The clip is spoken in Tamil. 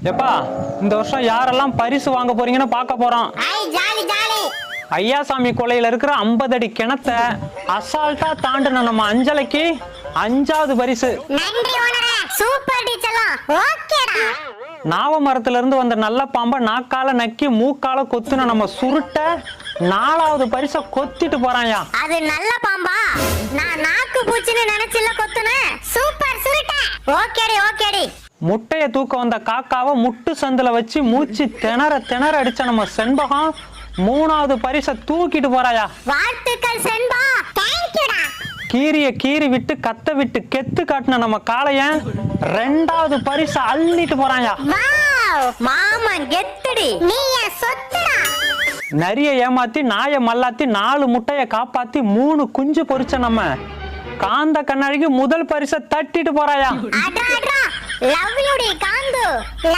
எப்பா இந்த வருஷம் யாரெல்லாம் பரிசு வாங்க போறீங்கன்னு பார்க்க போறோம். ஐயாசாமி கொலையில இருக்கிற 50 அடி கிணத்த அசால்ட்டா தாண்டின நம்ம அஞ்சலைக்கு 5வது பரிசு. நாவ மரத்துல இருந்து வந்த நல்ல பாம்பை நாக்கால நக்கி மூக்கால கொத்துன நம்ம சுருட்ட 4வது பரிசை கொத்திட்டு போறாயா. அது நல்ல பாம்பா? நான் நாக்கு பூச்சின்னு நினைச்சில கொத்துனேன். சூப்பர் சுருட்ட. ஓகேடி ஓகேடி. முட்டைய தூக்க வந்த காக்காவை முட்டு சந்துல வச்சு மூச்சு திணற அடிச்ச நம்ம செண்பகம் 3வது பரிசை தூக்கிட்டு போறாயா. வாழ்த்துக்கள் செண்பா. தேங்க்யூடா. கீரிய கீறி விட்டு கத்த விட்டு கெத்து காட்டின நம்ம காளையன் 2வது பரிசை அள்ளிட்டு போறாயா. வாவ் மாமன் கெத்துடி. நீ என் சொத்துடா. நரிய ஏமாத்தி நாய மல்லாத்தி 4 முட்டைய காப்பாத்தி 3 குஞ்சு பொரிச்ச நம்ம காந்த கண்ணாடிக்கு முதல் பரிசை தட்டிட்டு போறாயா. லவ் யூ டி காந்து.